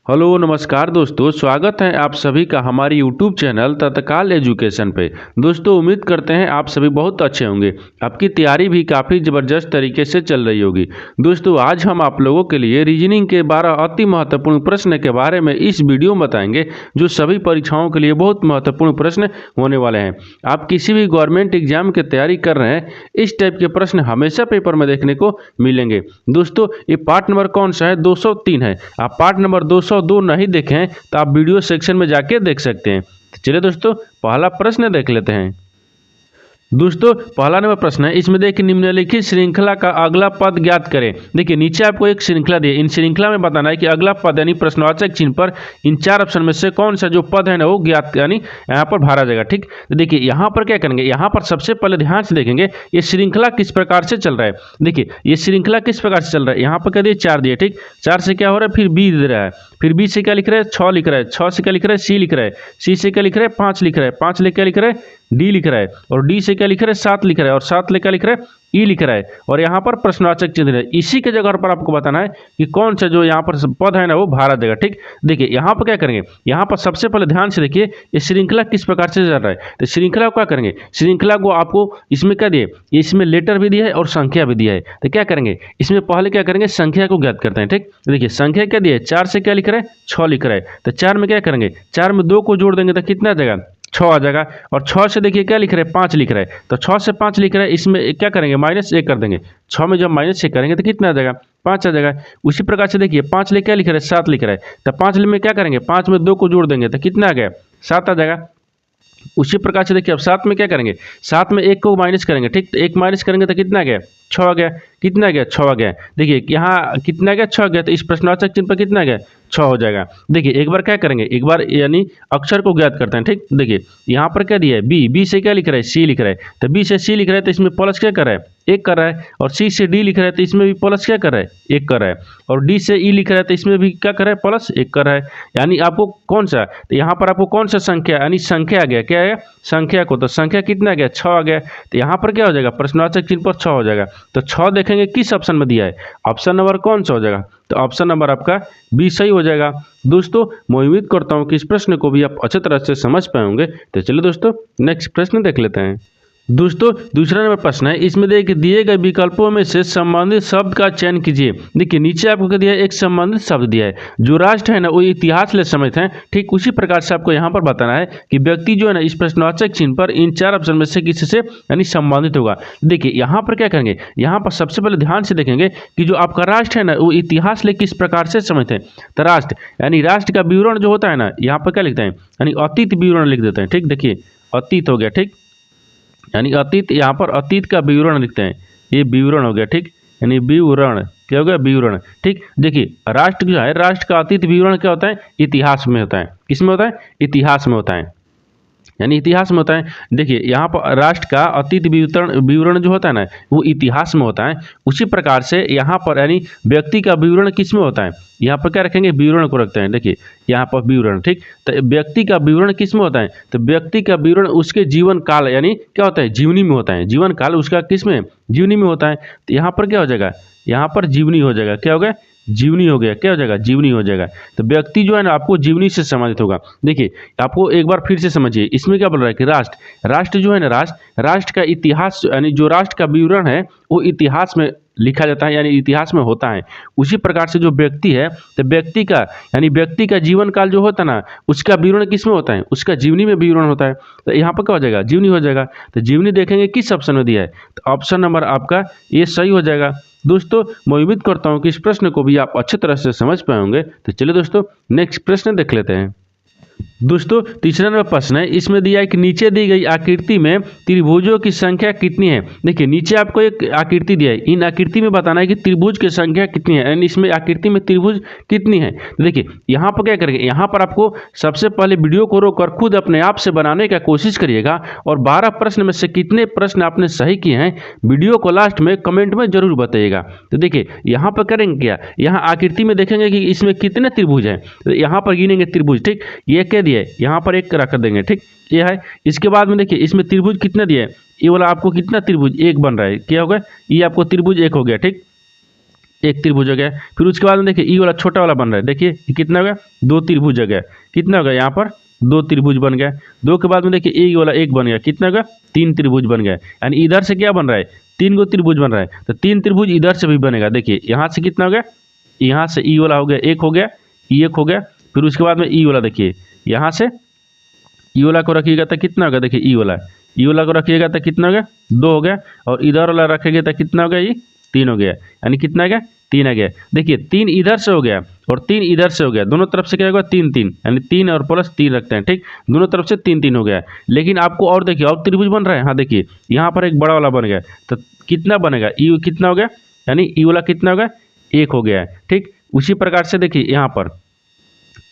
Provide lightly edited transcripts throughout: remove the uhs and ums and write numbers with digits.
Hello नमस्कार दोस्तों, स्वागत है आप सभी का हमारे यूट्यूब चैनल तत्काल एजुकेशन पे। दोस्तों उम्मीद करते हैं आप सभी बहुत अच्छे होंगे। आपकी तैयारी भी काफ़ी ज़बरदस्त तरीके से चल रही होगी। दोस्तों आज हम आप लोगों के लिए रीजनिंग के 12 अति महत्वपूर्ण प्रश्न के बारे में इस वीडियो में बताएंगे, जो सभी परीक्षाओं के लिए बहुत महत्वपूर्ण प्रश्न होने वाले हैं। आप किसी भी गवर्नमेंट एग्जाम की तैयारी कर रहे हैं, इस टाइप के प्रश्न हमेशा पेपर में देखने को मिलेंगे। दोस्तों ये पार्ट नंबर कौन सा है? 203 है। आप पार्ट नंबर 202 नहीं देखें तो आप वीडियो सेक्शन में जाके देख सकते हैं। तो चलिए दोस्तों पहला प्रश्न देख लेते हैं। दोस्तों पहला नंबर प्रश्न है, इसमें देखिए निम्नलिखित श्रृंखला का अगला पद ज्ञात करें। देखिए नीचे आपको एक श्रृंखला दी है, इन श्रृंखला में बताना है कि अगला पद यानी प्रश्नवाचक चिन्ह पर इन चार ऑप्शन में से कौन सा जो पद है ना वो ज्ञात यानी यहाँ पर भरा जाएगा। ठीक, तो देखिए यहाँ पर क्या करेंगे, यहाँ पर सबसे पहले ध्यान से देखेंगे ये श्रृंखला किस प्रकार से चल रहा है। देखिए ये श्रृंखला किस प्रकार से चल रहा है, यहाँ पर क्या दिए 4 दिए। ठीक, 4 से क्या हो रहा है, फिर बी दे रहा है, फिर बी से क्या लिख रहा है 6 लिख रहा है, 6 से क्या लिख रहा है सी लिख रहा है, सी से क्या लिख रहा है 5 लिख रहा है, 5 ले क्या लिख रहा है डी लिख रहा है, और डी से क्या लिख रहा है 7 लिख रहा है, और 7 ले क्या लिख रहा है ई लिख रहा है, और यहाँ पर प्रश्नवाचक चिन्ह है। इसी के जगह पर आपको बताना है कि कौन सा जो यहाँ पर पद है ना वो भरा देगा। ठीक, देखिए यहाँ पर क्या करेंगे, यहाँ पर सबसे पहले ध्यान से देखिए ये श्रृंखला किस प्रकार से चल रहा है। तो श्रृंखला को क्या करेंगे, श्रृंखला को आपको इसमें क्या दिए, इसमें लेटर भी दिया है और संख्या भी दिया है। तो क्या करेंगे, इसमें पहले क्या करेंगे संख्या को ज्ञात करते हैं। ठीक, देखिए संख्या क्या दिया है 4 से क्या लिख रहा है 6 लिख रहा है। तो 4 में क्या करेंगे, 4 में 2 को जोड़ देंगे तो कितना आ जाएगा 6 आ जाएगा, और 6 से देखिए क्या लिख रहे हैं 5 लिख रहा है। तो 6 से 5 लिख रहा है, इसमें क्या करेंगे -1 कर देंगे। 6 में जब -1 करेंगे तो कितना आ जाएगा 5 आ जाएगा। उसी प्रकार से देखिए 5 ले क्या लिख रहा है 7 लिख रहा है। तो 5 में क्या करेंगे, 5 में 2 को जोड़ देंगे तो कितना आ गया 7 आ जाएगा। उसी प्रकार से देखिए अब 7 में क्या करेंगे, 7 में 1 को माइनस करेंगे। ठीक, तो 1 माइनस करेंगे तो कितना आ गया 6 आ गया। कितना आ गया 6 आ गया। देखिए यहाँ कितना आ गया 6 आ गया, तो इस प्रश्नवाचक चिन्ह पर कितना आ गया 6 हो जाएगा। देखिए एक बार क्या करेंगे, एक बार यानी अक्षर को ज्ञात करते हैं। ठीक, देखिए यहाँ पर क्या दिया है बी, बी से क्या लिख रहा है सी लिख रहा है। तो बी से सी लिख रहा है तो इसमें प्लस क्या कर रहा है 1 कर रहा है, और सी से डी लिख रहा है तो इसमें भी प्लस क्या कर रहा है 1 कर रहा है, और डी से ई लिख रहा है तो इसमें भी क्या कर रहा है प्लस 1 कर रहा है। यानी आपको कौन सा, तो यहाँ पर आपको कौन सा संख्या यानी संख्या आ गया, क्या है संख्या को, तो संख्या कितना आ गया 6 आ गया। तो यहाँ पर क्या हो जाएगा प्रश्नवाचक चिन्ह पर 6 हो जाएगा। तो 6 देखेंगे किस ऑप्शन में दिया है, ऑप्शन नंबर कौन सा हो जाएगा, तो ऑप्शन नंबर आपका बी सही हो जाएगा। दोस्तों मैं उम्मीद करता हूँ कि इस प्रश्न को भी आप अच्छी तरह से समझ पाएंगे। तो चलिए दोस्तों नेक्स्ट प्रश्न देख लेते हैं। दोस्तों दूसरा नंबर प्रश्न है, इसमें देखिए दिए गए विकल्पों में से संबंधित शब्द का चयन कीजिए। देखिए नीचे आपको क्या दिया है, एक संबंधित शब्द दिया है। जो राष्ट्र है ना वो इतिहास से संबंधित है। ठीक उसी प्रकार से आपको यहाँ पर बताना है कि व्यक्ति जो है ना इस प्रश्नवाचक चिन्ह पर इन 4 ऑप्शन में से किसी से यानी संबंधित होगा। देखिए यहाँ पर क्या करेंगे, यहाँ पर सबसे पहले ध्यान से देखेंगे कि जो आपका राष्ट्र है ना वो इतिहास ले किस प्रकार से संबंधित है। तो राष्ट्र यानी राष्ट्र का विवरण जो होता है ना, यहाँ पर क्या लिखते हैं यानी अतीत विवरण लिख देते हैं। ठीक, देखिए अतीत हो गया। ठीक, यानी अतीत, यहाँ पर अतीत का विवरण लिखते हैं, ये विवरण हो गया। ठीक, यानी विवरण क्या हो गया विवरण। ठीक, देखिए राष्ट्र जो है राष्ट्र का अतीत विवरण क्या होता है इतिहास में होता है। किसमें होता है इतिहास में होता है, यानी इतिहास में होता है। देखिए यहाँ पर राष्ट्र का अतीत विवरण जो होता है ना वो इतिहास में होता है। उसी प्रकार से यहाँ पर यानी व्यक्ति का विवरण किस में होता है, यहाँ पर क्या रखेंगे विवरण को रखते हैं। देखिए यहाँ पर विवरण। ठीक, तो व्यक्ति का विवरण किस में होता है, तो व्यक्ति का विवरण उसके जीवन काल यानी क्या होता है जीवनी में होता है। जीवन काल उसका किस में जीवनी में होता है। तो यहाँ पर क्या हो जाएगा, यहाँ पर जीवनी हो जाएगा। क्या हो गया जीवनी हो गया, क्या हो जाएगा जीवनी हो जाएगा। तो व्यक्ति जो है ना आपको जीवनी से संबंधित होगा। देखिए आपको एक बार फिर से समझिए, इसमें क्या बोल रहा है कि राष्ट्र जो है ना राष्ट्र का इतिहास यानी जो राष्ट्र का विवरण है वो इतिहास में लिखा जाता है यानी इतिहास में होता है। उसी प्रकार से जो व्यक्ति है तो व्यक्ति का यानी व्यक्ति का जीवन काल जो होता है ना उसका विवरण किस में होता है, उसका जीवनी में विवरण होता है। तो यहाँ पर क्या हो जाएगा जीवनी हो जाएगा। तो जीवनी देखेंगे किस ऑप्शन में दिया है, तो ऑप्शन नंबर आपका ये सही हो जाएगा। दोस्तों मैं उम्मीद करता हूँ कि इस प्रश्न को भी आप अच्छी तरह से समझ पाएंगे। तो चलिए दोस्तों नेक्स्ट प्रश्न देख लेते हैं। दोस्तों तीसरा नंबर प्रश्न है, इसमें दिया है कि नीचे दी गई आकृति में त्रिभुजों की संख्या कितनी है। देखिए नीचे आपको एक आकृति दिया है, इन आकृति में बताना है कि त्रिभुज की संख्या कितनी है, यानी इसमें आकृति में त्रिभुज कितनी है। तो देखिए यहाँ पर क्या करेंगे, यहाँ पर आपको सबसे पहले वीडियो को रोककर खुद अपने आप से बनाने का कोशिश करिएगा, और 12 प्रश्न में से कितने प्रश्न आपने सही किए हैं वीडियो को लास्ट में कमेंट में जरूर बताइएगा। तो देखिए यहाँ पर करेंगे क्या, यहाँ आकृति में देखेंगे कि इसमें कितने त्रिभुज हैं, तो यहाँ पर गिनेंगे त्रिभुज। ठीक, ये क्या दिया है यहाँ पर 1 रख देंगे। ठीक, ये है। इसके बाद में देखिए इसमें त्रिभुज कितना दिया है, ये वाला आपको कितना त्रिभुज 1 बन रहा है, क्या होगा ये आपको त्रिभुज 1 हो गया। ठीक, एक त्रिभुज हो गया। फिर उसके बाद में देखिए ई वाला छोटा वाला बन रहा है, देखिए ये कितना हो गया, दो त्रिभुज हो गया। कितना हो गया यहाँ पर, दो त्रिभुज बन गया। दो के बाद में देखिए ए वाला एक बन गया, कितना हो गया, तीन त्रिभुज बन गया। यानी इधर से क्या बन रहा है, तीन गो त्रिभुज बन रहा है, तो तीन त्रिभुज इधर से भी बनेगा। देखिए यहाँ से कितना हो गया, यहाँ से ई वाला हो गया, एक हो गया, ई एक हो गया। फिर उसके बाद में ई वाला देखिए, यहाँ से ई वाला को रखिएगा तो कितना होगा, देखिए ई वाला को रखिएगा तो कितना हो गया, दो हो गया। और इधर वाला रखेंगे तो कितना हो गया, ये तीन हो गया। यानी कितना आ गया, तीन आ गया। देखिए तीन इधर से हो गया और तीन इधर से हो गया, दोनों तरफ से क्या होगा, तीन तीन, यानी तीन और प्लस तीन रखते हैं, ठीक, दोनों तरफ से तीन तीन हो गया। लेकिन आपको और देखिए और त्रिभुज बन रहा है, हाँ देखिए यहाँ पर एक बड़ा वाला बन गया, तो कितना बनेगा, ई कितना हो गया, यानी ई वाला कितना हो गया, एक हो गया है, ठीक। उसी प्रकार से देखिए यहाँ पर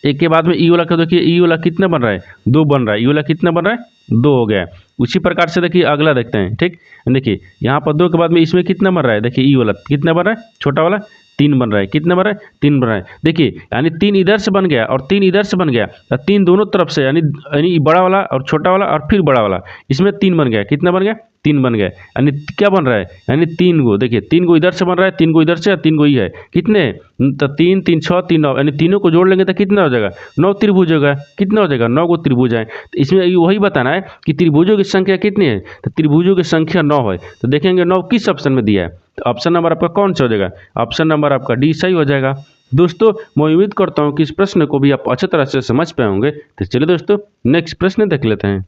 एक के बाद में ई वाला का देखिए, ई वाला कितना बन रहा है, दो बन रहा है, ई वाला कितना बन रहा है, दो हो गया। उसी प्रकार से देखिए अगला देखते हैं, ठीक। देखिए यहाँ पर दो के बाद में इसमें कितना बन रहा है, देखिए ई वाला कितना बन रहा है, छोटा वाला तीन बन रहा है, कितना बन रहा है, तीन बन रहा है। देखिए यानी तीन इधर से बन गया और तीन इधर से बन गया, तो तीन दोनों तरफ से, यानी बड़ा वाला और छोटा वाला और फिर बड़ा वाला, इसमें तीन बन गया, कितना बन गया, तीन बन गया। यानी क्या बन रहा है, यानी तीन गो, देखिए तीन गो इधर से बन रहा है, तीन गो इधर से और तीन गो ही है, कितने, तो तीन तीन छः तीन नौ, यानी तीनों को जोड़ लेंगे तो कितना हो जाएगा, नौ त्रिभुज होगा। कितना हो जाएगा, नौ गो त्रिभुज है। तो इसमें वही बताना है कि त्रिभुजों की संख्या कितनी है, तो त्रिभुजों की संख्या 9 है। तो देखेंगे 9 किस ऑप्शन में दिया है, तो ऑप्शन नंबर आपका कौन सा हो जाएगा, ऑप्शन नंबर आपका डी सही हो जाएगा। दोस्तों मैं उम्मीद करता हूँ कि इस प्रश्न को भी आप अच्छी तरह से समझ पाए होंगे। तो चलिए दोस्तों नेक्स्ट प्रश्न देख लेते हैं।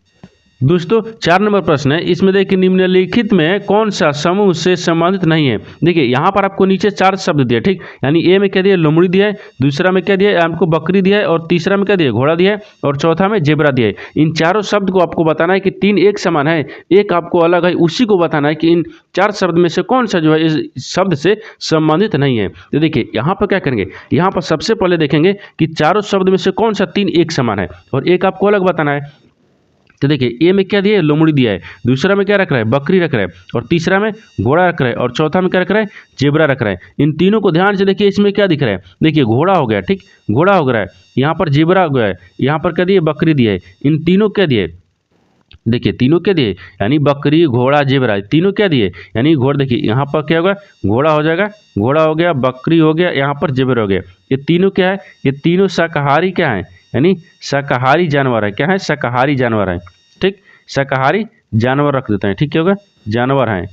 दोस्तों 4 नंबर प्रश्न है, इसमें देखिए निम्नलिखित में कौन सा समूह से संबंधित नहीं है। देखिए यहाँ पर आपको नीचे 4 शब्द दिए, ठीक, यानी ए में क्या दिया, लोमड़ी दिया है, दूसरा में क्या दिया है, आपको बकरी दिया है, और तीसरा में क्या दिया, घोड़ा दिया है, और चौथा में जेबरा दिया है। इन चारों शब्द को आपको बताना है कि तीन एक समान है, एक आपको अलग है, उसी को बताना है कि इन 4 शब्द में से कौन सा जो है इस शब्द से संबंधित नहीं है। तो देखिए यहाँ पर क्या करेंगे, यहाँ पर सबसे पहले देखेंगे कि चारों शब्द में से कौन सा तीन एक समान है और एक आपको अलग बताना है। तो देखिए ए में क्या दिया है, लोमड़ी दिया है, दूसरा में क्या रख रहा है, बकरी रख रहा है, और तीसरा में घोड़ा रख रहा है, और चौथा में क्या रख रहा है, जेबरा रख रहा है। इन तीनों को ध्यान से देखिए, इसमें क्या दिख रहा है, देखिए घोड़ा हो गया, ठीक, घोड़ा हो गया है, यहाँ पर जेबरा हो गया है, यहाँ पर क्या दिए, बकरी दिया है। इन तीनों क्या दिए, देखिए तीनों क्या दिए, यानी बकरी घोड़ा जेबरा, तीनों क्या दिए, यानी घोड़ा, देखिए यहाँ पर क्या होगा, घोड़ा हो जाएगा, घोड़ा हो गया, बकरी हो गया, यहाँ पर जेबरा हो गया। ये तीनों क्या है, ये तीनों शाकाहारी क्या है, यानी शाकाहारी जानवर है, क्या है, शाकाहारी जानवर है, ठीक, शाकाहारी जानवर रख देते हैं, ठीक, क्या होगा, जानवर हैं,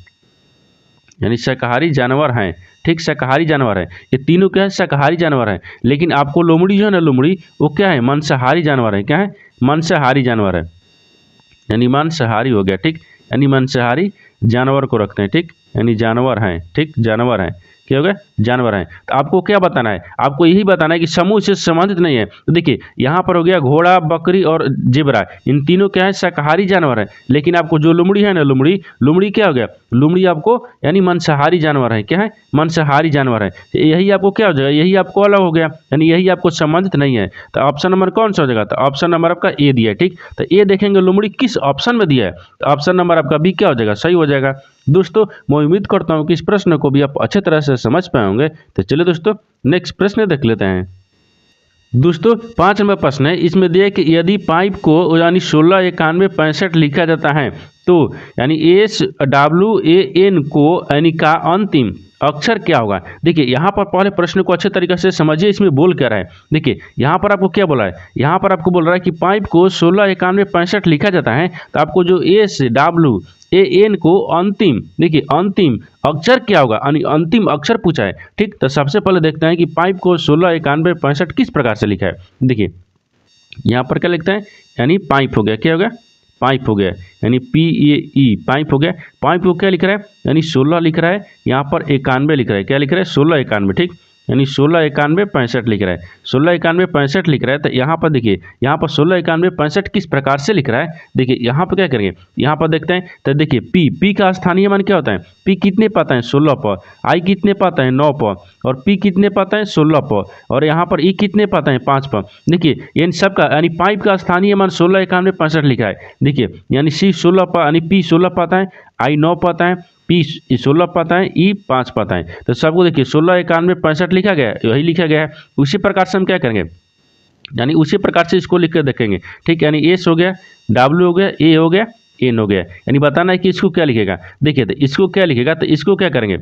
यानी शाकाहारी जानवर हैं, ठीक, शाकाहारी जानवर है। ये तीनों क्या है, शाकाहारी जानवर है। लेकिन आपको लोमड़ी जो है ना, लोमड़ी वो क्या है, मांसाहारी जानवर है, क्या है, मांसाहारी जानवर है, यानी मांसाहारी हो गया, ठीक, यानी मांसाहारी जानवर को रखते हैं, ठीक, यानी जानवर हैं, ठीक, जानवर हैं, क्या होगा, जानवर हैं। तो आपको क्या बताना है, आपको यही बताना है कि समूह से संबंधित नहीं है। तो देखिए यहाँ पर हो गया घोड़ा, बकरी और जेबरा, इन तीनों क्या है, शाकाहारी जानवर है। लेकिन आपको जो लोमड़ी है ना, लोमड़ी क्या हो गया, लोमड़ी आपको यानी मांसाहारी जानवर है, क्या है, मांसाहारी जानवर है। यही आपको क्या हो जाएगा, यही आपको अलग हो गया, यानी यही आपको संबंधित नहीं है। तो ऑप्शन नंबर कौन सा हो जाएगा, तो ऑप्शन नंबर आपका ए दिया है, ठीक। तो ए देखेंगे लोमड़ी किस ऑप्शन में दिया है, तो ऑप्शन नंबर आपका बी क्या हो जाएगा, सही हो जाएगा। दोस्तों मैं उम्मीद करता हूँ कि इस प्रश्न को भी आप अच्छे तरह से समझ पाए होंगे। तो चलिए दोस्तों नेक्स्ट प्रश्न देख लेते हैं। दोस्तों 5 नंबर प्रश्न है, इसमें दिया कि यदि पाइप को यानी 16 91 65 लिखा जाता है तो यानी SWAN को यानी का अंतिम अक्षर क्या होगा। देखिए यहाँ पर पहले प्रश्न को अच्छे तरीके से समझिए, इसमें बोल क्या रहा है। देखिए यहाँ पर आपको क्या बोला है, यहाँ पर आपको बोल रहा है कि पाइप को 16 91 65 लिखा जाता है, तो आपको जो SWAN को अंतिम, देखिए अंतिम अक्षर क्या होगा, यानी अंतिम अक्षर पूछा है, ठीक। तो सबसे पहले देखते हैं कि पाइप को 16 91 65 किस प्रकार से लिखा है। देखिए यहाँ पर क्या लिखते हैं, यानी पाइप हो गया, क्या हो गया, पाइप हो गया, यानी PAE पाइप हो गया। पाइप को क्या लिख रहा है, यानी 16 लिख रहा है, यहाँ पर 91 लिख रहा है, क्या लिख रहा है, 16 91, ठीक, यानी 16 91 65 लिख रहा है, 16 91 65 लिख रहा है। तो यहाँ पर देखिए, यहाँ पर 16 91 65 किस प्रकार से लिख रहा है। देखिए यहाँ पर क्या करेंगे, यहाँ पर देखते हैं। तो देखिए पी का स्थानीय मान क्या होता है, पी कितने पाता है 16 पर, आई कितने पाता है 9 पर, और पी कितने पाता है 16 पर, और यहाँ पर ई कितने पाता है 5 पर। देखिए इन सब का यानी पाइप का स्थानीय मान 16 91 65 लिखा है। देखिए यानी सी 16 पर, यानी पी 16 पाता है, आई 9 पाता है, पी 16 पाता है, ई 5 पाता है। तो सबको देखिए 16 91 65 लिखा गया है, यही लिखा गया है। उसी प्रकार से हम क्या करेंगे, यानी उसी प्रकार से इसको लिख कर देखेंगे, ठीक। यानी एस हो गया, डब्ल्यू हो गया, ए हो गया, एन हो गया, यानी बताना है कि इसको क्या लिखेगा। देखिए तो इसको क्या लिखेगा, तो इसको क्या करेंगे,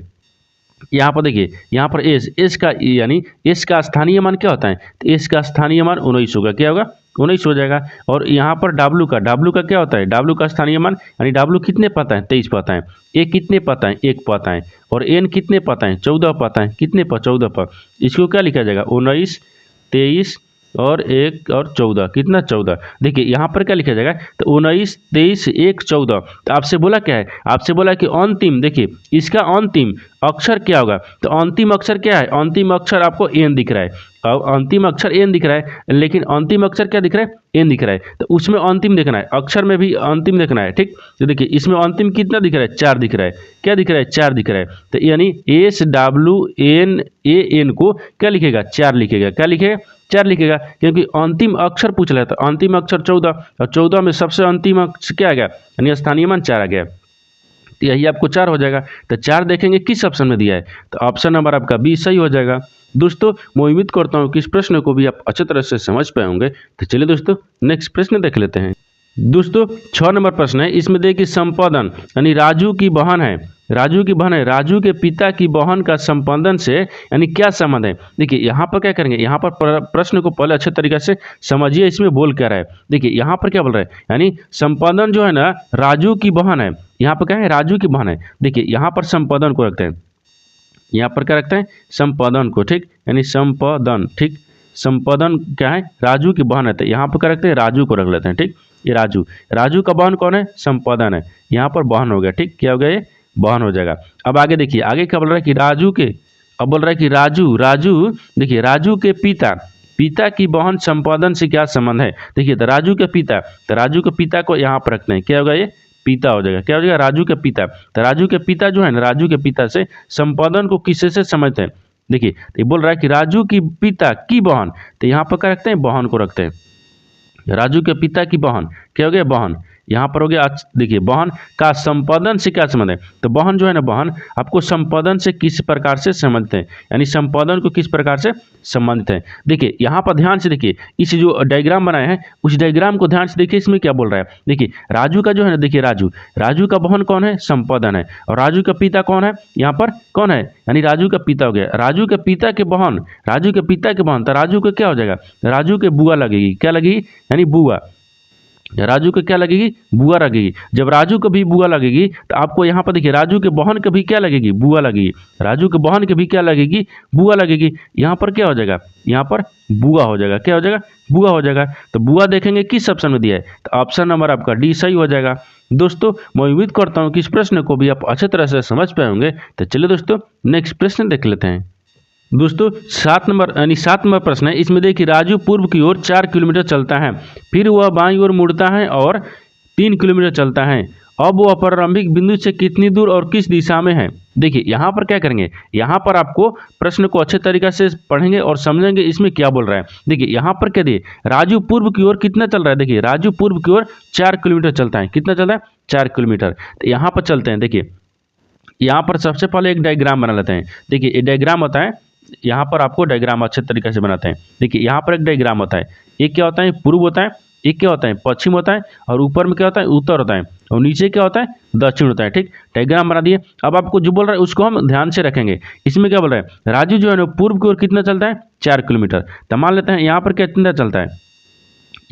यहाँ पर देखिए, यहाँ पर एस का यानी एस का स्थानीय मान क्या होता है, तो एस का स्थानीय मान 19 होगा, क्या होगा 19 हो जाएगा। और यहाँ पर डब्लू का क्या होता है, डब्लू का स्थानीय मान यानी डब्लू कितने पता है 23 पता है, ए कितने पता है 1 पता है, और एन कितने पता है 14 पता है, कितने पर 14 पर। इसको क्या लिखा जाएगा 19 23 और 1 और 14 कितना 14। देखिए यहाँ पर क्या लिखा जाएगा, तो 19 23 1 14। तो आपसे बोला क्या है, आपसे बोला कि अंतिम, देखिए इसका अंतिम अक्षर क्या होगा, तो अंतिम अक्षर क्या है, अंतिम अक्षर आपको एन दिख रहा है। अब अंतिम अक्षर एन दिख रहा है, लेकिन अंतिम अक्षर क्या दिख रहा है, एन दिख रहा है, तो उसमें अंतिम देखना है, अक्षर में भी अंतिम देखना है, ठीक। तो देखिए इसमें अंतिम कितना दिख रहा है, 4 दिख रहा है, क्या दिख रहा है 4 दिख रहा है। तो यानी S W N A N को क्या लिखेगा 4 लिखेगा, क्या लिखेगा 4 लिखेगा, क्योंकि अंतिम अक्षर पूछ रहा था, अंतिम अक्षर 14 और 14 में सबसे अंतिम अक्षर क्या आ गया, यानी स्थानीय मान 4 आ गया, तो यही आपको 4 हो जाएगा। तो 4 देखेंगे किस ऑप्शन में दिया है, तो ऑप्शन नंबर आपका बी सही हो जाएगा। दोस्तों मैं उम्मीद करता हूँ कि इस प्रश्न को भी आप अच्छी तरह से समझ पाए होंगे। तो चलिए दोस्तों नेक्स्ट प्रश्न देख लेते हैं। दोस्तों 6 नंबर प्रश्न है, इसमें देखिए संपादन यानी राजू की बहन है, राजू की बहन है, राजू के पिता की बहन का संपादन से यानी क्या संबंध है। देखिए यहाँ पर क्या करेंगे, यहाँ पर प्रश्न को पहले अच्छे तरीके से समझिए इसमें बोल क्या रहा है। देखिए यहाँ पर क्या बोल रहा है, यानी संपादन जो है ना राजू की बहन है, यहाँ पर क्या है राजू की बहन है। देखिए यहाँ पर संपादन को रखते हैं, यहाँ पर क्या रखते हैं संपादन को, ठीक, यानी संपादन, ठीक, संपादन क्या है राजू की बहन है, तो यहाँ पर क्या रखते हैं राजू को रख लेते हैं, ठीक। ये राजू का बहन कौन है, संपादन है, यहाँ पर बहन हो गया, ठीक, क्या हो गया ये बहन हो जाएगा। अब आगे देखिए आगे क्या बोल रहा है कि राजू के, अब बोल रहा है कि राजू देखिए राजू के पिता की बहन संपादन से क्या संबंध है। देखिए तो राजू के पिता, तो राजू के पिता को यहाँ पर रखते हैं, क्या होगा ये पिता हो जाएगा, क्या हो जाएगा राजू के पिता। तो राजू के पिता जो है ना, राजू के पिता से संपादन को किससे से समझते हैं। देखिए तो ये बोल रहा है कि राजू की पिता की बहन, तो यहाँ पर क्या रखते हैं बहन को रखते हैं, राजू के पिता की बहन क्या हो गया बहन, यहाँ पर हो गया। देखिए बहन का संपादन से क्या संबंध है, तो बहन जो है ना बहन आपको संपादन से किस प्रकार से समझते हैं, यानी संपादन को किस प्रकार से संबंधित है। देखिए यहाँ पर ध्यान से देखिए, इस जो डायग्राम बनाए हैं उस डायग्राम को ध्यान से देखिए, इसमें क्या बोल रहा है। देखिए राजू का जो है ना, देखिए राजू का बहन कौन है संपादन है, और राजू का पिता कौन है, यहाँ पर कौन है यानी राजू का पिता हो गया, राजू के पिता के बहन, राजू के पिता के बहन, तो राजू को क्या हो जाएगा राजू के बुआ लगेगी, क्या लगेगी यानी बुआ, राजू को क्या लगेगी बुआ लगेगी। जब राजू को भी बुआ लगेगी तो आपको यहाँ पर देखिए राजू के बहन को भी क्या लगेगी बुआ लगेगी, राजू के बहन के भी क्या लगेगी बुआ लगेगी। यहाँ पर क्या हो जाएगा, यहाँ पर बुआ हो जाएगा, क्या हो जाएगा बुआ हो जाएगा। तो बुआ देखेंगे किस ऑप्शन में दिया है, तो ऑप्शन नंबर आपका डी सही हो जाएगा। दोस्तों मैं उम्मीद करता हूँ कि इस प्रश्न को भी आप अच्छे तरह से समझ पाए होंगे। तो चलिए दोस्तों नेक्स्ट प्रश्न देख लेते हैं। दोस्तों 7 नंबर प्रश्न है, इसमें देखिए राजू पूर्व की ओर 4 किलोमीटर चलता है, फिर वह बाईं ओर मुड़ता है और 3 किलोमीटर चलता है। अब वह प्रारंभिक बिंदु से कितनी दूर और किस दिशा में है। देखिए यहाँ पर क्या करेंगे, यहाँ पर आपको प्रश्न को अच्छे तरीके से पढ़ेंगे और समझेंगे इसमें क्या बोल रहा है। देखिए यहाँ पर क्या दिए राजू पूर्व की ओर कितना चल रहा है, देखिए राजू पूर्व की ओर 4 किलोमीटर चलता है, कितना चल रहा है 4 किलोमीटर। तो यहाँ पर चलते हैं, देखिए यहाँ पर सबसे पहले एक डायग्राम बना लेते हैं। देखिए ये डायग्राम होता है, यहाँ पर आपको डायग्राम अच्छे तरीके से बनाते हैं। देखिए यहाँ पर एक डायग्राम होता है, एक क्या होता है पूर्व होता है, एक क्या होता है पश्चिम होता है, और ऊपर में क्या होता है उत्तर होता है, और नीचे क्या होता है दक्षिण होता है, ठीक। डायग्राम बना दिए। अब आपको जो बोल रहा है उसको हम ध्यान से रखेंगे। इसमें क्या बोल रहा है राजू जो है ना पूर्व की ओर कितना चलता है 4 किलोमीटर। तो मान लेते हैं यहाँ पर कितना चलता है,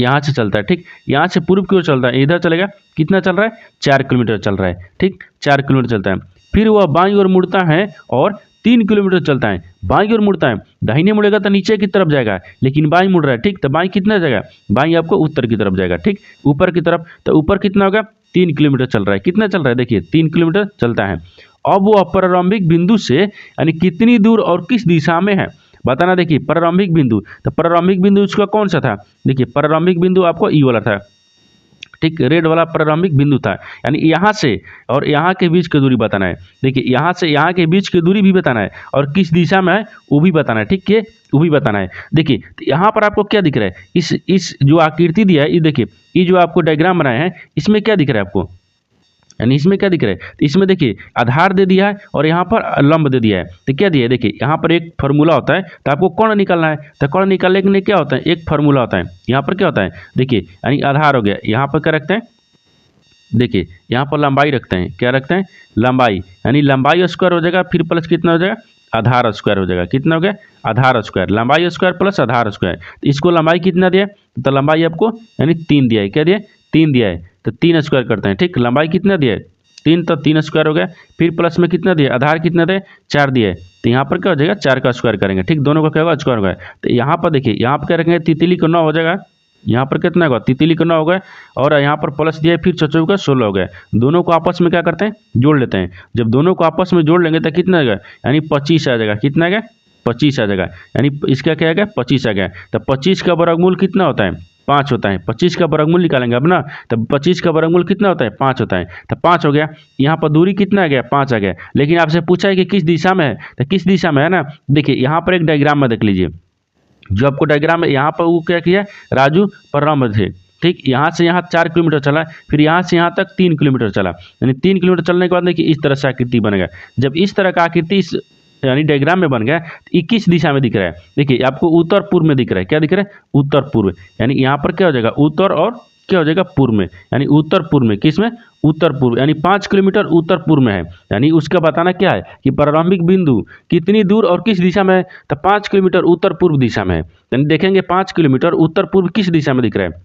यहाँ से चलता है, ठीक, यहाँ से पूर्व की ओर चलता है, इधर चलेगा कितना चल रहा है 4 किलोमीटर चल रहा है, ठीक 4 किलोमीटर चलता है। फिर वह बाईं ओर मुड़ता है और 3 किलोमीटर चलता है, बाईं ओर मुड़ता है, दाहिने मुड़ेगा तो नीचे की तरफ जाएगा, लेकिन बाईं मुड़ रहा है, ठीक। तो बाईं कितना जाएगा, बाईं आपको उत्तर की तरफ जाएगा, ठीक, ऊपर की तरफ। तो ऊपर कितना होगा 3 किलोमीटर चल रहा है, कितना चल रहा है देखिए 3 किलोमीटर चलता है। अब वो प्रारंभिक बिंदु से यानी कितनी दूर और किस दिशा में है बताना। देखिए प्रारंभिक बिंदु, तो प्रारंभिक बिंदु उसका कौन सा था, देखिए प्रारंभिक बिंदु आपको ई वाला था, ठीक, रेड वाला प्रारंभिक बिंदु था, यानी यहाँ से और यहाँ के बीच की दूरी बताना है। देखिए यहाँ से यहाँ के बीच की दूरी भी बताना है और किस दिशा में है वो भी बताना है, ठीक है वो भी बताना है। देखिए तो यहाँ पर आपको क्या दिख रहा है, इस जो आकृति दिया है, ये देखिए ये जो आपको डायग्राम बनाया है इसमें क्या दिख रहा है आपको, यानी इसमें क्या दिख रहा है, तो इसमें देखिए आधार दे दिया है और यहाँ पर लंब दे दिया है। तो क्या दिया है देखिए यहाँ पर एक फार्मूला होता है, तो आपको कोण निकालना है। तो कोण निकालने के लिए क्या होता है एक फार्मूला होता है, यहाँ पर क्या होता है देखिए यानी आधार हो गया, यहाँ पर क्या रखते हैं देखिए यहाँ पर लंबाई रखते हैं, क्या रखते हैं, लंबाई, यानी लंबाई स्क्वायर हो जाएगा, फिर प्लस कितना हो जाएगा, आधार स्क्वायर हो जाएगा। कितना हो गया, आधार स्क्वायर, लंबाई स्क्वायर प्लस आधार स्क्वायर। तो इसको लंबाई कितना दिया है, तो लंबाई आपको यानी 3 दिया है, क्या दिया है, 3 दिया है। तो 3 स्क्वायर करते हैं, ठीक, लंबाई कितना दिया है, 3, तो 3 स्क्वायर हो गया। फिर प्लस में कितना दिया, आधार कितना दिया, 4 दिया है। तो यहाँ पर क्या हो जाएगा, 4 का स्क्वायर करेंगे, ठीक, दोनों का क्या होगा, स्क्वायर होगा। तो यहाँ पर देखिए, यहाँ पर क्या रखेंगे, तितली को 9 हो जाएगा, यहाँ पर कितना होगा, तितली का 9 हो गया, और यहाँ पर प्लस दिया है, फिर चौचौ का 16 हो गया। दोनों को आपस में क्या करते हैं, जोड़ लेते हैं। जब दोनों को आपस में जोड़ लेंगे तो कितना आ गया, यानी 25 आ जाएगा। कितना आ गया, 25 आ जाएगा, यानी इसका क्या आ गया, 25 आ गया। तो 25 का वर्गमूल कितना होता है, 5 होता है। 25 का वर्गमूल निकालेंगे अब ना, तो 25 का वर्गमूल कितना होता है, 5 होता है। तो 5 हो गया। यहाँ पर दूरी कितना आ गया, 5 आ गया। लेकिन आपसे पूछा है कि किस दिशा में है, तो किस दिशा में है ना, देखिए यहाँ पर एक डायग्राम में देख लीजिए, जो आपको डायग्राम है, यहाँ पर वो क्या किया, राजू परम थे, ठीक, यहाँ से यहाँ 4 किलोमीटर चला, फिर यहाँ से यहाँ तक 3 किलोमीटर चला, यानी 3 किलोमीटर चलने के बाद देखिए इस तरह से आकृति बनेगा। जब इस तरह का आकृति इस यानी डायग्राम में बन गया, तो 21 दिशा में दिख रहा है। देखिए आपको उत्तर पूर्व में दिख रहा है, क्या दिख रहा है, उत्तर पूर्व, यानी यहाँ पर क्या हो जाएगा, उत्तर और क्या हो जाएगा, पूर्व में, यानी उत्तर पूर्व में, किस में, उत्तर पूर्व, यानी 5 किलोमीटर उत्तर पूर्व में है। यानी उसका बताना क्या है कि प्रारंभिक बिंदु कितनी दूर और किस दिशा में है, तो 5 किलोमीटर उत्तर पूर्व दिशा में है। यानी देखेंगे 5 किलोमीटर उत्तर पूर्व किस दिशा में दिख रहा है,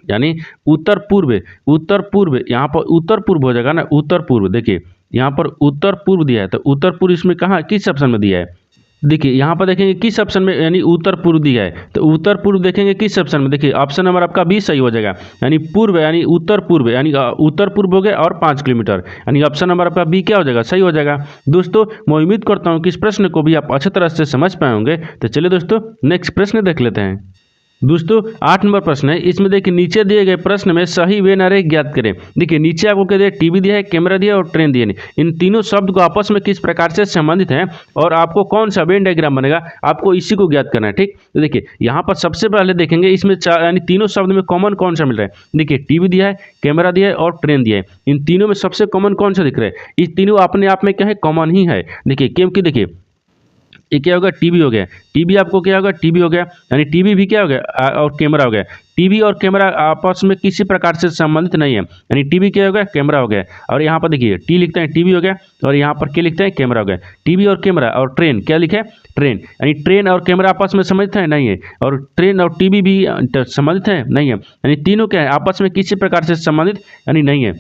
यानी उत्तर पूर्व, उत्तर पूर्व, यहाँ पर उत्तर पूर्व हो जाएगा ना, उत्तर पूर्व। देखिए यहाँ पर उत्तर पूर्व दिया है, तो उत्तर पूर्व इसमें कहाँ, किस ऑप्शन में दिया है, देखिए यहाँ पर देखेंगे किस ऑप्शन में, यानी उत्तर पूर्व दिया है, तो उत्तर पूर्व देखेंगे किस ऑप्शन में, देखिए ऑप्शन नंबर आपका 20 सही हो जाएगा, यानी पूर्व, यानी उत्तर पूर्व, यानी उत्तर पूर्व हो गया और 5 किलोमीटर, यानी ऑप्शन नंबर आपका बी क्या हो जाएगा, सही हो जाएगा। दोस्तों मैं उम्मीद करता हूँ कि इस प्रश्न को भी आप अच्छी तरह से समझ पाए होंगे। तो चलिए दोस्तों नेक्स्ट प्रश्न देख लेते हैं। दोस्तों 8 नंबर प्रश्न है, इसमें देखिए नीचे दिए गए प्रश्न में सही वे न रहे ज्ञात करें। देखिए नीचे आपको क्या दिया, टीवी दिया है, कैमरा दिया है और ट्रेन दिया है। इन तीनों शब्द को आपस में किस प्रकार से संबंधित हैं और आपको कौन सा वेन डायग्राम बनेगा, आपको इसी को ज्ञात करना है, ठीक। तो देखिए यहाँ पर सबसे पहले देखेंगे इसमें यानी तीनों शब्द में कॉमन कौन सा मिल रहा है। देखिए टीवी दिया है, कैमरा दिया है और ट्रेन दिया है। इन तीनों में सबसे कॉमन कौन सा दिख रहा है, ये तीनों अपने आप में क्या है, कॉमन ही है। देखिए क्योंकि देखिए ये क्या होगा, टीवी हो गया, टीवी आपको क्या होगा, टीवी हो गया, यानी टीवी भी क्या हो गया और कैमरा हो गया। टीवी और कैमरा आपस में किसी प्रकार से संबंधित नहीं है, यानी टीवी क्या हो गया, कैमरा हो गया। और यहाँ पर देखिए टी लिखते हैं, टीवी हो गया, और यहाँ पर क्या लिखते हैं, कैमरा हो गया। टीवी और कैमरा और ट्रेन, क्या लिखा है, ट्रेन, यानी ट्रेन और कैमरा आपस में संबंधित है, नहीं है। और ट्रेन और टीवी भी संबंधित है, नहीं है, यानी तीनों क्या है, आपस में किसी प्रकार से संबंधित यानी नहीं है।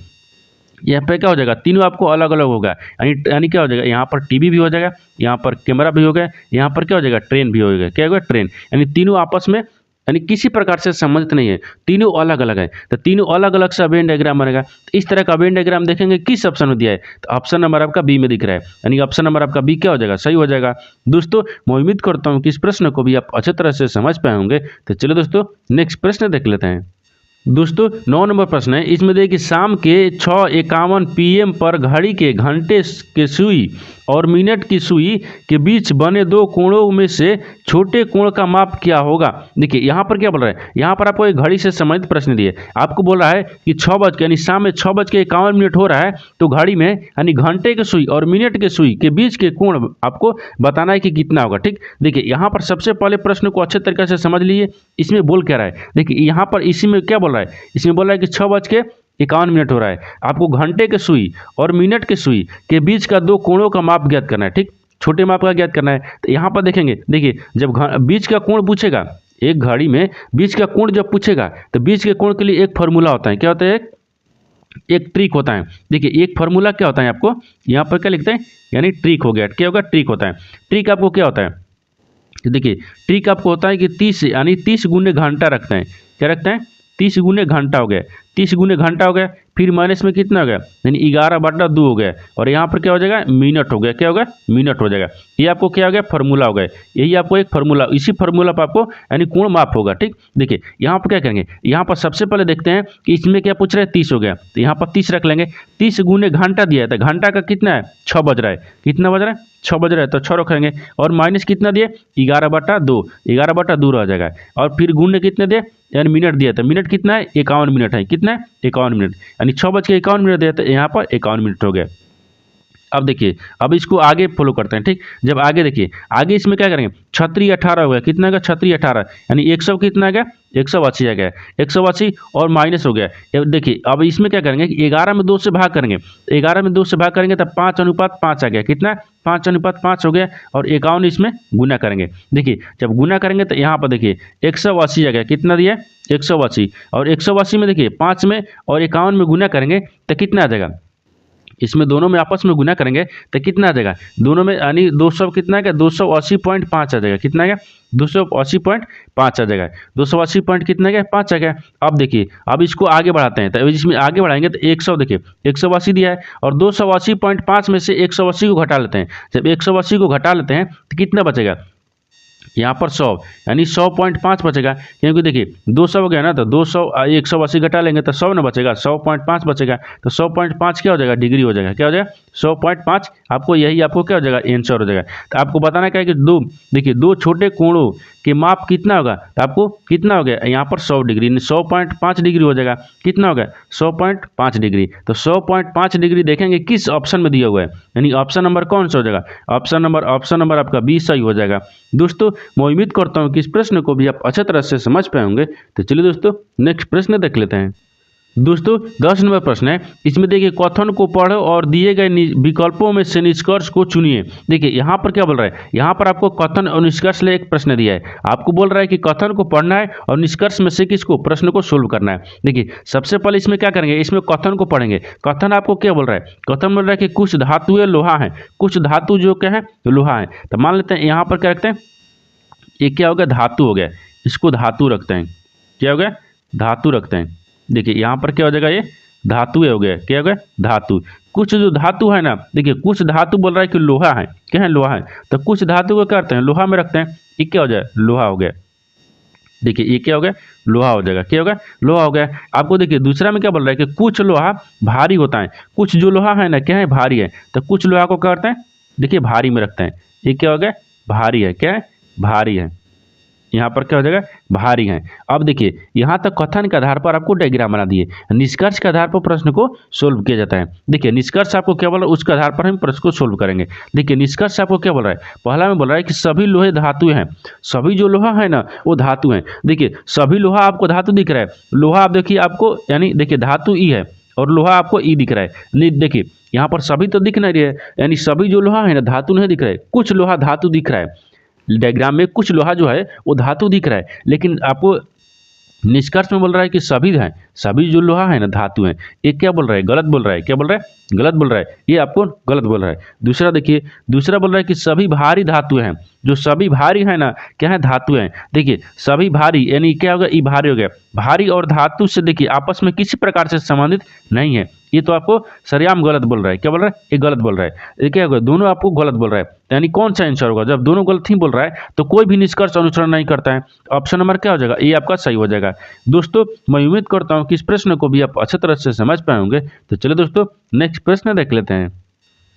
यहाँ पे क्या हो जाएगा, तीनों आपको अलग अलग होगा, यानी क्या हो जाएगा, यहाँ पर टीवी भी हो जाएगा, यहाँ पर कैमरा भी हो गया, यहाँ पर क्या हो जाएगा, ट्रेन भी हो जाएगा, क्या होगा, ट्रेन, यानी तीनों आपस में यानी किसी प्रकार से संबंधित नहीं है, तीनों अलग अलग है। तो तीनों अलग अलग सा वेन डायग्राम बनेगा। इस तरह का वेन डायग्राम देखेंगे किस ऑप्शन में दिया है, तो ऑप्शन नंबर आपका बी में दिख रहा है, यानी ऑप्शन नंबर आपका बी क्या हो जाएगा, सही हो जाएगा। दोस्तों मैं उम्मीद करता हूँ कि इस प्रश्न को भी आप अच्छे तरह से समझ पाए होंगे। तो चलिए दोस्तों नेक्स्ट प्रश्न देख लेते हैं। दोस्तों 9 नंबर प्रश्न है, इसमें देखिए शाम के 6:51 PM पर घड़ी के घंटे के सुई और मिनट की सुई के बीच बने दो कोणों में से छोटे कोण का माप क्या होगा। देखिए यहाँ पर क्या बोल रहा है, यहाँ पर आपको एक घड़ी से संबंधित प्रश्न दिए, आपको बोल रहा है कि 6 बज के यानी शाम में 6:51 हो रहा है, तो घड़ी में यानी घंटे के सुई और मिनट के सुई के बीच के कोण आपको बताना है कि कितना होगा, ठीक। देखिए यहाँ पर सबसे पहले प्रश्न को अच्छे तरीके से समझ लीजिए, इसमें बोल क्या रहा है। देखिए यहाँ पर इसी में क्या बोल रहा है, इसमें बोल रहा है कि 6:51 हो रहा है, आपको घंटे के सुई और मिनट के सुई के बीच का दो कोणों का माप ज्ञात करना है, ठीक, छोटे माप का ज्ञात करना है। तो यहाँ पर देखेंगे, देखिए जब बीच का कोण पूछेगा, एक घड़ी में बीच का कोण जब पूछेगा तो बीच के कोण के लिए एक फार्मूला होता है, क्या होता है, एक ट्रिक होता है। देखिए एक फार्मूला क्या होता है, आपको यहाँ पर क्या लिखते हैं, यानी ट्रिक हो गया, क्या होगा, ट्रिक होता है। ट्रिक आपको क्या होता है, देखिए ट्रिक आपको होता है कि 30 यानी 30 गुने घंटा रखते हैं, क्या रखते हैं, 30 गुने घंटा हो गया, 30 गुने घंटा हो गया, फिर माइनस में कितना हो गया, यानी 11/2 हो गया, और यहाँ पर क्या हो जाएगा, मिनट हो गया, क्या होगा, मिनट हो जाएगा। ये आपको क्या हो गया, फार्मूला हो गया, यही आपको एक फार्मूला, इसी फार्मूला पर आपको यानी कोण माप होगा, ठीक। देखिए यहाँ पर क्या करेंगे, यहाँ पर सबसे पहले देखते हैं कि इसमें क्या पूछ रहे हैं, 30 हो गया, तो यहाँ पर 30 रख लेंगे। 30 गुने घंटा दिया है, तो घंटा का कितना है, 6 बज रहा है, कितना बज रहा है, 6 बज रहा है, तो 6 रखेंगे, और माइनस कितना दिए, 11/2, 11/2 रह जाएगा, और फिर गुने कितने दिए, यानी मिनट दिया, तो मिनट कितना है, 51 मिनट है, कितना है, 51 मिनट, यानी 6:51 दिया, तो यहाँ पर 51 मिनट हो गया। अब देखिए, अब इसको आगे फॉलो करते हैं, ठीक। जब आगे देखिए, आगे इसमें क्या करेंगे, 36 18 हो गया, कितना का 36 18, यानी 100 कितना आ गया, 180 आ गया, 180 और माइनस हो गया। देखिए अब इसमें क्या करेंगे कि 11 में 2 से भाग करेंगे, 11 में 2 से भाग करेंगे तब 5:5 आ गया, कितना 5:5 हो गया, और 51 इसमें गुना करेंगे। देखिए जब गुना करेंगे तो यहाँ पर देखिए 180 आ गया, कितना दिया 180, और 180 में देखिए 5 में और 51 में गुना करेंगे तो कितना आ जाएगा, इसमें दोनों में आपस में गुना करेंगे तो कितना आ जाएगा, दोनों में यानी 200 कितना है, 280.5 आ जाएगा, कितना आ गया 280.5 आ जाएगा, 280 पॉइंट कितना गया 5 आ गया। अब देखिए अब इसको आगे बढ़ाते हैं, तो इसमें आगे बढ़ाएंगे तो 100 देखिए 180 दिया है, और 280.5 में से 180 को घटा लेते हैं। जब 180 को घटा लेते हैं तो कितना बचेगा, यहाँ पर 100 यानी 100.5 बचेगा, क्योंकि देखिए 200 हो गया ना, तो 200 180 घटा लेंगे तो 100 ना बचेगा, 100.5 बचेगा, तो 100.5 क्या हो जाएगा, डिग्री हो जाएगा, क्या हो जाएगा 100.5। आपको यही आपको क्या हो जाएगा, आंसर हो जाएगा। तो आपको बताना क्या है कि देखिए दो छोटे कोणों के माप कितना होगा, तो आपको कितना हो गया यहाँ पर 100 डिग्री, 100.5 डिग्री हो जाएगा, कितना हो गया 100.5 डिग्री। तो 100.5 डिग्री देखेंगे किस ऑप्शन में दिया हुआ है, यानी ऑप्शन नंबर कौन सा हो जाएगा, ऑप्शन नंबर आपका 20 सही हो जाएगा। दोस्तों मैं उम्मीद करता हूँ कि इस प्रश्न को भी आप अच्छे तरह से समझ पाए होंगे। तो चलिए दोस्तों नेक्स्ट प्रश्न देख लेते हैं। दोस्तों 10 नंबर प्रश्न है, इसमें देखिए कथन को पढ़ो और दिए गए विकल्पों में से निष्कर्ष को चुनिए। देखिए यहाँ पर क्या बोल रहा है, यहाँ पर आपको कथन और निष्कर्ष ले एक प्रश्न दिया है, आपको बोल रहा है कि कथन को पढ़ना है और निष्कर्ष में से किसको प्रश्न को सोल्व करना है। देखिए सबसे पहले इसमें क्या करेंगे, इसमें कथन को पढ़ेंगे। कथन आपको क्या बोल रहा है, कथन बोल रहा है कि कुछ धातुएं लोहा है, कुछ धातु जो क्या है लोहा है। तो मान लेते हैं यहाँ पर क्या रखते हैं, ये क्या हो गया धातु हो गया, इसको धातु रखते हैं, क्या हो गया धातु रखते हैं। देखिए यहाँ पर क्या हो जाएगा, ये धातु हो गया, क्या हो गया धातु। कुछ जो धातु है ना, देखिए कुछ धातु बोल रहा है कि लोहा है, क्या है लोहा है, तो कुछ धातु को क्या करते हैं लोहा में रखते हैं, ये क्या हो जाए लोहा हो गया। देखिए ये क्या हो गया लोहा हो जाएगा, क्या हो गया लोहा हो गया। आपको देखिए दूसरा में क्या बोल रहा है कि कुछ लोहा भारी होता है, कुछ जो लोहा है ना क्या है भारी है, तो कुछ लोहा को क्या करते हैं देखिए भारी में रखते हैं, ये क्या हो गया भारी है, क्या है भारी है, यहाँ पर क्या हो जाएगा भारी है। अब देखिए यहाँ तक कथन के आधार पर आपको डायग्राम बना दिए, निष्कर्ष के आधार पर प्रश्न को सोल्व किया जाता है। देखिए निष्कर्ष आपको क्या बोल रहा है, उसके आधार पर हम प्रश्न को सोल्व करेंगे। देखिए निष्कर्ष आपको क्या बोल रहा है, पहला में बोल रहा है कि सभी लोहे धातु हैं, सभी जो लोहा है ना वो धातु हैं। देखिए सभी लोहा आपको धातु दिख रहा है, लोहा आप देखिए आपको यानी देखिए धातु ई है और लोहा आपको ई दिख रहा है। देखिए यहाँ पर सभी तो दिख नहीं रही है, यानी सभी जो लोहा है ना धातु नहीं दिख रहा है, कुछ लोहा धातु दिख रहा है। डायग्राम में कुछ लोहा जो है वो धातु दिख रहा है, लेकिन आपको निष्कर्ष में बोल रहा है कि सभी हैं, सभी जो लोहा है ना धातु हैं। ये क्या बोल रहा है गलत बोल रहा है, क्या बोल रहा है गलत बोल रहा है, ये आपको गलत बोल रहा है। दूसरा देखिए दूसरा बोल रहा है कि सभी भारी धातु हैं, जो सभी भारी है ना क्या है धातु हैं। देखिए सभी भारी यानी क्या होगा ई भारी हो गया, भारी और धातु से देखिए आपस में किसी प्रकार से संबंधित नहीं है, ये तो आपको सरेआम गलत बोल रहा है, क्या बोल रहा है ये गलत बोल रहा है। ये क्या होगा दोनों आपको गलत बोल रहा है, यानी कौन सा आंसर होगा, जब दोनों गलत ही बोल रहा है तो कोई भी निष्कर्ष अनुसरण नहीं करता है। ऑप्शन नंबर क्या हो जाएगा ये आपका सही हो जाएगा। दोस्तों मैं उम्मीद करता हूँ कि इस प्रश्न को भी आप अच्छी तरह से समझ पाए होंगे। तो चलिए दोस्तों नेक्स्ट प्रश्न देख लेते हैं।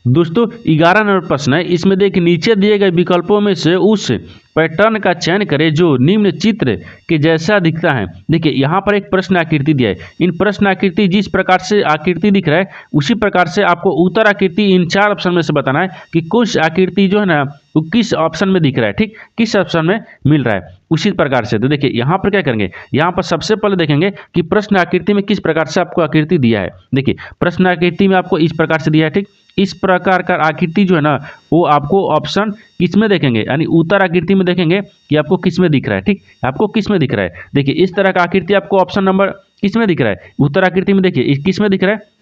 दोस्तों 11 नंबर प्रश्न है, इसमें देखिए नीचे दिए गए विकल्पों में से उस पैटर्न का चयन करें जो निम्न चित्र के जैसा दिखता है। देखिए यहाँ पर एक प्रश्न आकृति दिया है, इन प्रश्न आकृति जिस प्रकार से आकृति दिख रहा है उसी प्रकार से आपको उत्तर आकृति इन 4 ऑप्शन में से बताना है कि कुछ आकृति जो है ना वो किस ऑप्शन में दिख रहा है, ठीक किस ऑप्शन में मिल रहा है उसी प्रकार से। तो देखिए यहाँ पर क्या करेंगे, यहाँ पर सबसे पहले देखेंगे कि प्रश्न आकृति में किस प्रकार से आपको आकृति दिया है। देखिए प्रश्न आकृति में आपको इस प्रकार से दिया है, ठीक इस प्रकार का आकृति जो है ना वो आपको ऑप्शन किस में देखेंगे, यानी उत्तर आकृति में देखेंगे कि आपको किस में दिख रहा है, ठीक आपको किस में दिख रहा है। देखिए इस तरह का आकृति आपको ऑप्शन नंबर किस में दिख रहा है, उत्तर आकृति में। देखिए किस में दिख रहा है,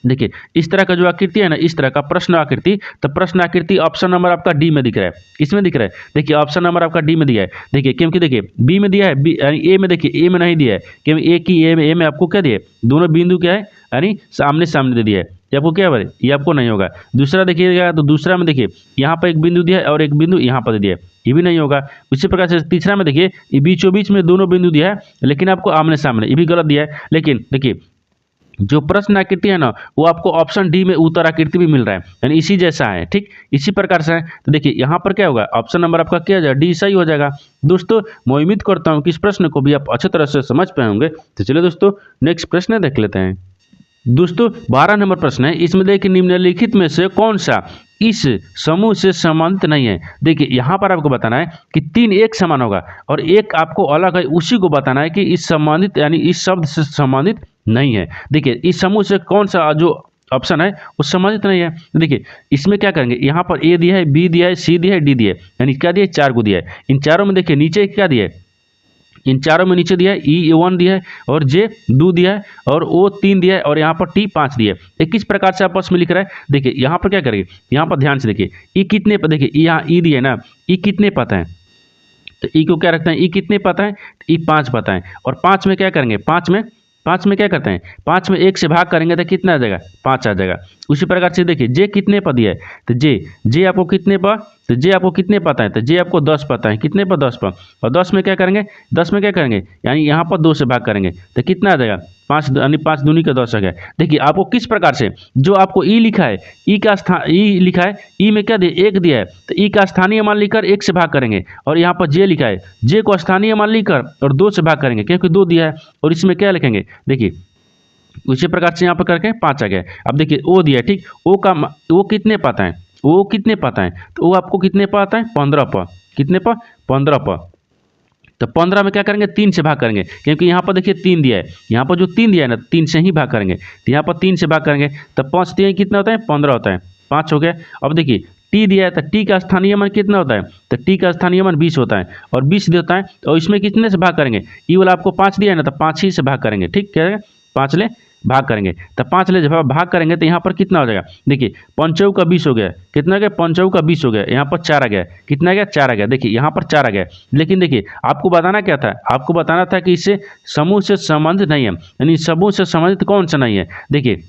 देखिए इस तरह का जो आकृति है ना इस तरह का प्रश्न आकृति, तो प्रश्न आकृति ऑप्शन नंबर आपका डी में दिख रहा है, किसमें दिख रहा है देखिए ऑप्शन नंबर आपका डी में दिया है। देखिए क्योंकि देखिए बी में दिया है, बी यानी ए में देखिए ए में नहीं दिया है, क्योंकि ए की ए में आपको क्या दिया है दोनों बिंदु क्या है यानी सामने सामने दे दिया है, ये आपको क्या है ये आपको नहीं होगा। दूसरा देखिएगा तो दूसरा में देखिए यहाँ पर एक बिंदु दिया है और एक बिंदु यहाँ पर दिया है, ये भी नहीं होगा। उसी प्रकार से तीसरा में देखिए ये बीचों बीच में दोनों बिंदु दिया है लेकिन आपको आमने सामने, ये भी गलत दिया है। लेकिन देखिए जो प्रश्न आकृति है ना वो आपको ऑप्शन डी में उत्तर आकृति भी मिल रहा है, यानी इसी जैसा है, ठीक इसी प्रकार से है। तो देखिए यहाँ पर क्या होगा ऑप्शन नंबर आपका क्या हो जाएगा डी सही हो जाएगा। दोस्तों मैं उम्मीद करता हूँ कि इस प्रश्न को भी आप अच्छी तरह से समझ पाए होंगे। तो चलिए दोस्तों नेक्स्ट प्रश्न देख लेते हैं। दोस्तों 12 नंबर प्रश्न है, इसमें देखिए निम्नलिखित में से कौन सा इस समूह से संबंधित नहीं है। देखिए यहाँ पर आपको बताना है कि 3 एक समान होगा और एक आपको अलग है, उसी को बताना है कि इस संबंधित यानी इस शब्द से संबंधित नहीं है। देखिए इस समूह से कौन सा जो ऑप्शन है वो संबंधित नहीं है। देखिए इसमें क्या करेंगे, यहाँ पर ए दिया है, बी दिया है, सी दिया है, डी दिया है, यानी क्या दिया है 4 को दिया है। इन चारों में देखिए नीचे क्या दिया है, इन चारों में नीचे दिया है ई 1 दिया है और जे 2 दिया है और ओ 3 दिया है और यहाँ पर टी 5 दिया है। ये किस प्रकार से आपस में लिख रहा है, देखिए यहाँ पर क्या करेंगे, यहाँ पर ध्यान से देखिए ई कितने, देखिए यहाँ ई दिया है ना, ई कितने पता है, तो ई को क्या रखते हैं, ई कितने पता है, ई 5 पता है और 5 में क्या करेंगे, 5 में क्या करते हैं, 5 में 1 से भाग करेंगे तो कितना आ जाएगा, 5 आ जाएगा। उसी प्रकार से देखिए जे कितने पर दिया है, तो जे आपको कितने पर, तो जे आपको कितने पता है, तो जे आपको 10 पता है, कितने पर 10 पर, और 10 में क्या करेंगे, 10 में क्या करेंगे यानी यहाँ पर 2 से भाग करेंगे तो कितना आ जाएगा 5, यानी 5 दूनी का 10 आ गया। देखिए आपको किस प्रकार से जो आपको ई लिखा है, ई का स्थान ई लिखा है, ई में क्या दिया 1 दिया है तो ई का स्थानीय मान लिखकर 1 से भाग करेंगे और यहाँ पर जे लिखा है, जे को स्थानीय मान लिखकर और 2 से भाग करेंगे क्योंकि 2 दिया है और इसमें क्या लिखेंगे, देखिए उसी प्रकार से यहाँ पर करके 5 आ गया। अब देखिए ओ दिया है, ठीक, ओ कितने पता है, ओ कितने पता है, तो वो आपको कितने पर आता है 15 पर, कितने पर 15 पर, तो 15 में क्या करेंगे 3 से भाग करेंगे क्योंकि यहाँ पर देखिए 3 दिया है, यहाँ पर जो 3 दिया है ना 3 से ही भाग करेंगे, तो यहाँ पर 3 से भाग करेंगे तो 5 3 कितना होता है 15 होता है, 5 हो गया। अब देखिए टी दिया है तो टी का स्थानीय मान कितना होता है, तो टी का स्थानीय मान 20 होता है और 20 देता है तो इसमें कितने से भाग करेंगे, ई वाला आपको 5 दिया है ना तो 5 ही से भाग करेंगे, ठीक है 5 ले भाग करेंगे तो 5 ले जब भाग करेंगे तो यहाँ पर कितना हो जाएगा, देखिए 5 का 20 हो गया, कितना गया 5 का 20 हो गया, यहाँ पर 4 आ गया, कितना गया 4 आ गया, देखिए यहाँ पर 4 आ गया। लेकिन देखिए आपको बताना क्या था, आपको बताना था कि इससे समूह से संबंधित नहीं है, यानी समूह से संबंधित कौन सा नहीं है। देखिए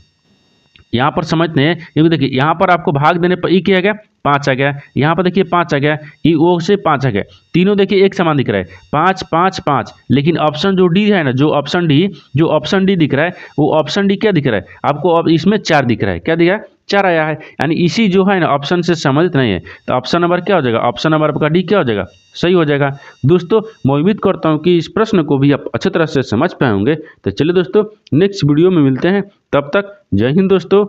यहाँ पर समझते हैं क्योंकि देखिए यहाँ पर आपको भाग देने पर ई क्या आ गया 5 आ गया, यहाँ पर देखिए 5 आ गया, ई ओ से 5 आ गया, तीनों देखिए एक समान दिख रहा है 5 5 5। लेकिन ऑप्शन जो डी है ना, जो ऑप्शन डी दिख रहा है वो ऑप्शन डी क्या दिख रहा है आपको, अब इसमें 4 दिख रहा है, क्या दिख रहा है 4 आया है, यानी इसी जो है ना ऑप्शन से संबंधित नहीं है। तो ऑप्शन नंबर क्या हो जाएगा, ऑप्शन नंबर आपका डी क्या हो जाएगा, सही हो जाएगा। दोस्तों मैं उम्मीद करता हूँ कि इस प्रश्न को भी आप अच्छी तरह से समझ पाए होंगे। तो चलिए दोस्तों नेक्स्ट वीडियो में मिलते हैं, तब तक जय हिंद दोस्तों।